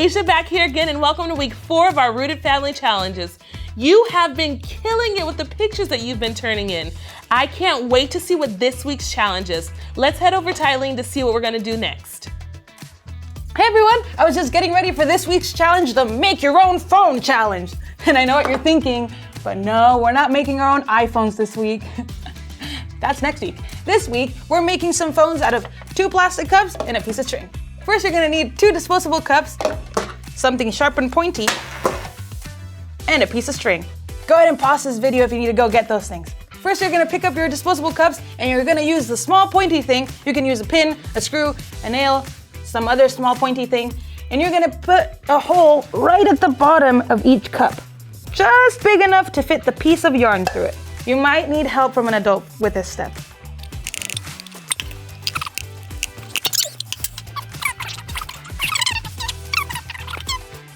Asia back here again, and welcome to week 4 of our Rooted Family Challenges. You have been killing it with the pictures that you've been turning in. I can't wait to see what this week's challenge is. Let's head over to Eileen to see what we're gonna do next. Hey everyone, I was just getting ready for this week's challenge, the Make Your Own Phone Challenge. And I know what you're thinking, but no, we're not making our own iPhones this week. That's next week. This week, we're making some phones out of 2 plastic cups and a piece of string. First, you're gonna need 2 disposable cups, something sharp and pointy, and a piece of string. Go ahead and pause this video if you need to go get those things. First, you're gonna pick up your disposable cups and you're gonna use the small pointy thing. You can use a pin, a screw, a nail, some other small pointy thing, and you're gonna put a hole right at the bottom of each cup, just big enough to fit the piece of yarn through it. You might need help from an adult with this step.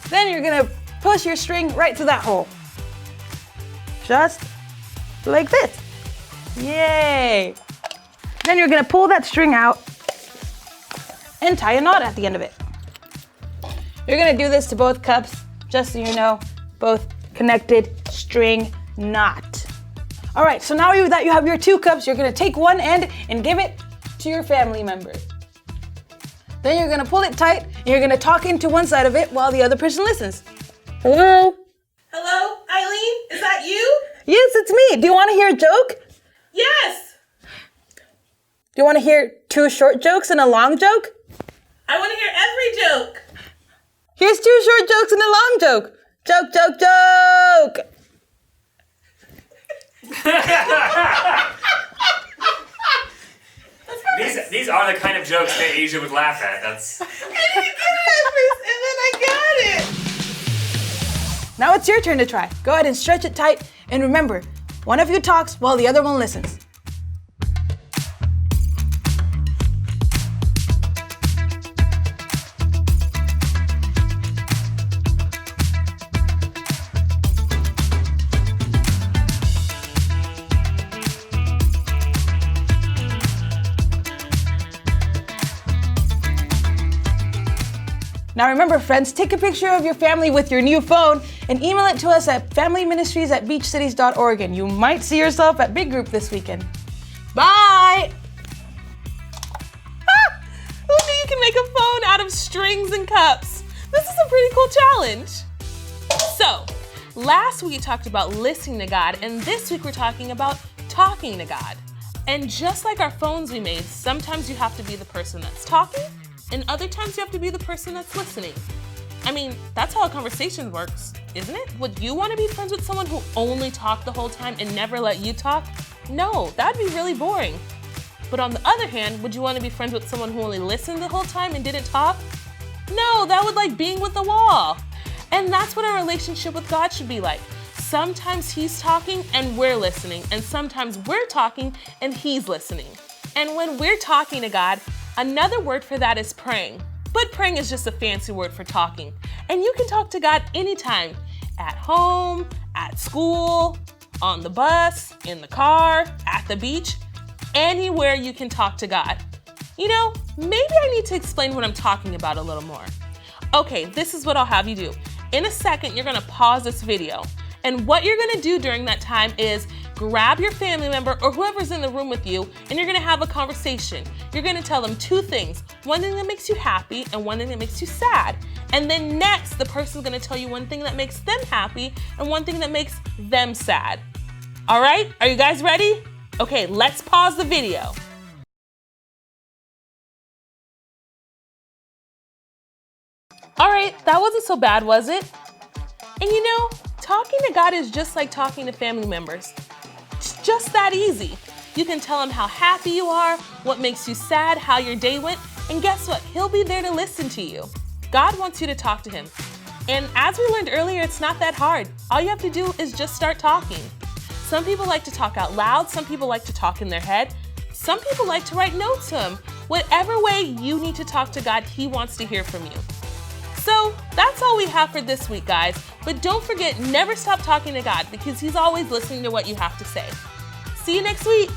Then you're gonna push your string right to that hole. Just like this. Yay! Then you're gonna pull that string out and tie a knot at the end of it. You're gonna do this to both cups, just so you know, both connected string knot. All right, so now that you have your 2 cups, you're gonna take one end and give it to your family member. Then you're gonna pull it tight and you're gonna talk into one side of it while the other person listens. Hello? Hello, Eileen, is that you? Yes, it's me. Do you wanna hear a joke? Yes. Do you wanna hear 2 short jokes and a long joke? I want to hear every joke. Here's 2 short jokes and a long joke. Joke, joke, joke. These are the kind of jokes that Asia would laugh at. That's. I didn't get it, and then I got it. Now it's your turn to try. Go ahead and stretch it tight. And remember, one of you talks while the other one listens. Now remember friends, take a picture of your family with your new phone and email it to us at familyministries@beachcities.org, and you might see yourself at Big Group this weekend. Bye! Who knew you can make a phone out of strings and cups? This is a pretty cool challenge. So, last week we talked about listening to God, and this week we're talking about talking to God. And just like our phones we made, sometimes you have to be the person that's talking, and other times you have to be the person that's listening. I mean, that's how a conversation works, isn't it? Would you want to be friends with someone who only talked the whole time and never let you talk? No, that'd be really boring. But on the other hand, would you want to be friends with someone who only listened the whole time and didn't talk? No, that would like being with the wall. And that's what our relationship with God should be like. Sometimes He's talking and we're listening, and sometimes we're talking and He's listening. And when we're talking to God, another word for that is praying. But praying is just a fancy word for talking. And you can talk to God anytime, at home, at school, on the bus, in the car, at the beach, anywhere you can talk to God. You know, maybe I need to explain what I'm talking about a little more. Okay, this is what I'll have you do. In a second, you're gonna pause this video. And what you're gonna do during that time is grab your family member or whoever's in the room with you, and you're gonna have a conversation. You're gonna tell them 2 things, one thing that makes you happy and one thing that makes you sad. And then next, the person's gonna tell you one thing that makes them happy and one thing that makes them sad. All right, are you guys ready? Okay, let's pause the video. All right, that wasn't so bad, was it? And you know, talking to God is just like talking to family members. It's just that easy. You can tell Him how happy you are, what makes you sad, how your day went, and guess what? He'll be there to listen to you. God wants you to talk to Him. And as we learned earlier, it's not that hard. All you have to do is just start talking. Some people like to talk out loud, some people like to talk in their head, some people like to write notes to Him. Whatever way you need to talk to God, He wants to hear from you. So that's all we have for this week, guys. But don't forget, never stop talking to God because He's always listening to what you have to say. See you next week.